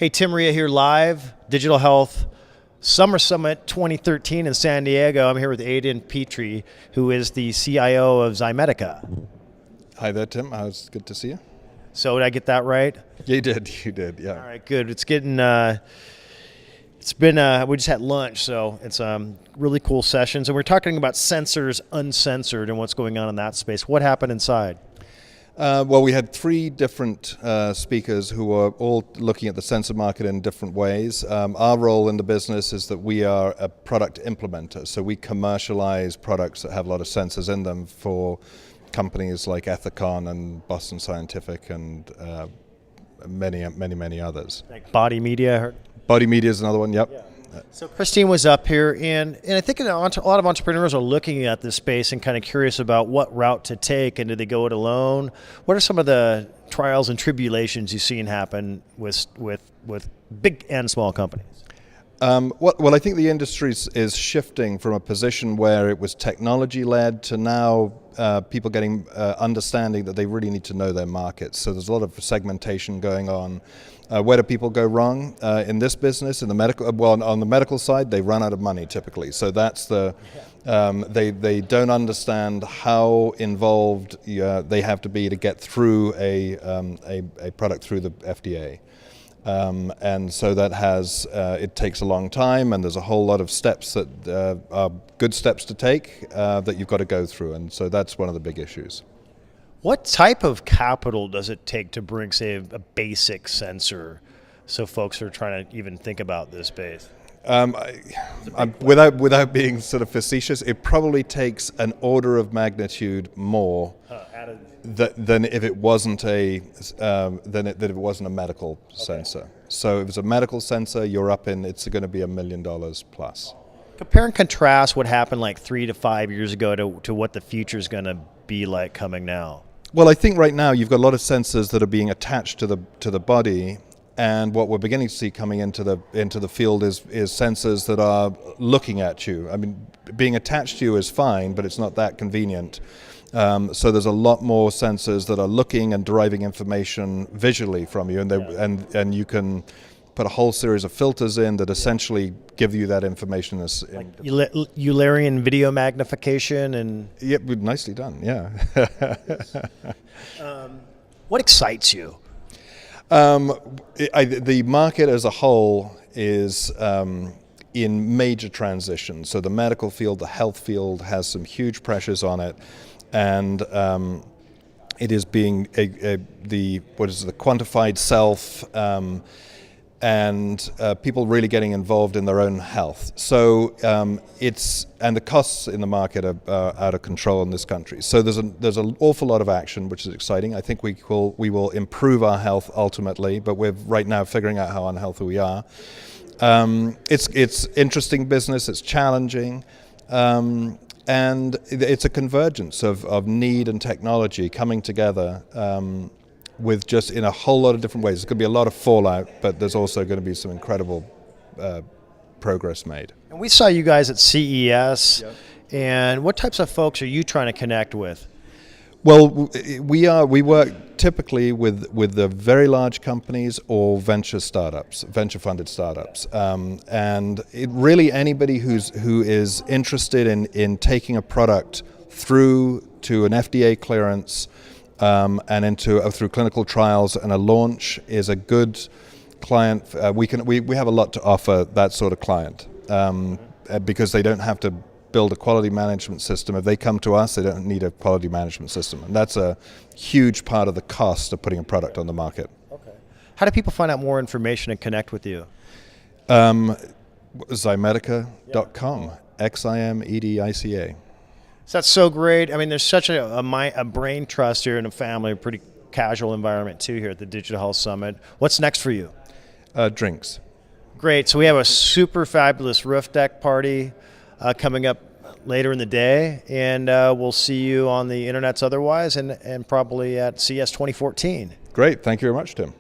Hey, Tim Reha here live, Digital Health Summer Summit 2013 in San Diego. I'm here with Aidan Petrie, who is the CIO of Ximedica. Hi there, Tim. It's good to see you. So did I get that right? Yeah, you did, yeah. All right, good. It's getting, we just had lunch, so it's really cool sessions. And we're talking about sensors, uncensored, and what's going on in that space. What happened inside? Well, we had three different speakers who were all looking at the sensor market in different ways. Our role in the business is that we are a product implementer, so we commercialize products that have a lot of sensors in them for companies like Ethicon and Boston Scientific and many others. Like Body Media, I heard. Body Media is another one, yep. Yeah. So Christine was up here, and I think a lot of entrepreneurs are looking at this space and kind of curious about what route to take, and do they go it alone? What are some of the trials and tribulations you've seen happen with big and small companies? Well, I think the industry is shifting from a position where it was technology-led to now people getting understanding that they really need to know their markets. So there's a lot of segmentation going on. Where do people go wrong in this business? In the medical, well, on the medical side, they run out of money typically. So that's they don't understand how involved they have to be to get through a product through the FDA. And so that it takes a long time, and there's a whole lot of steps that are good steps to take that you've got to go through, and so that's one of the big issues. What type of capital does it take to bring, say, a basic sensor, so folks are trying to even think about this space? Without being sort of facetious, it probably takes an order of magnitude more than if it wasn't a medical sensor. So if it's a medical sensor, it's going to be $1 million plus. Compare and contrast what happened like 3 to 5 years ago to what the future is going to be like coming now. Well, I think right now you've got a lot of sensors that are being attached to the body. And what we're beginning to see coming into the field is sensors that are looking at you. I mean, being attached to you is fine, but it's not that convenient. So there's a lot more sensors that are looking and deriving information visually from you, and you can put a whole series of filters in that essentially give you that information. Like Eulerian video magnification and... Yeah, nicely done, yeah. What excites you? The market as a whole is in major transition. So the medical field, the health field has some huge pressures on it, and it is being the quantified self, and people really getting involved in their own health. So and the costs in the market are out of control in this country. So there's an awful lot of action, which is exciting. I think we will improve our health ultimately, but we're right now figuring out how unhealthy we are. It's interesting business. It's challenging. And it's a convergence of need and technology coming together with just in a whole lot of different ways. There's going to be a lot of fallout, but there's also going to be some incredible progress made. And we saw you guys at CES, yep. And what types of folks are you trying to connect with? Well, we work typically with the very large companies or venture-funded startups, and really anybody who is interested in taking a product through to an FDA clearance and through clinical trials and a launch is a good client. We have a lot to offer that sort of client because they don't have to build a quality management system. If they come to us, they don't need a quality management system. And that's a huge part of the cost of putting a product on the market. Okay. How do people find out more information and connect with you? Ximedica.com. Ximedica. So that's so great. I mean, there's such a brain trust here in a family, a pretty casual environment too here at the Digital Health Summit. What's next for you? Drinks. Great. So we have a super fabulous roof deck party coming up later in the day, and we'll see you on the internets otherwise and probably at CES 2014. Great. Thank you very much, Tim.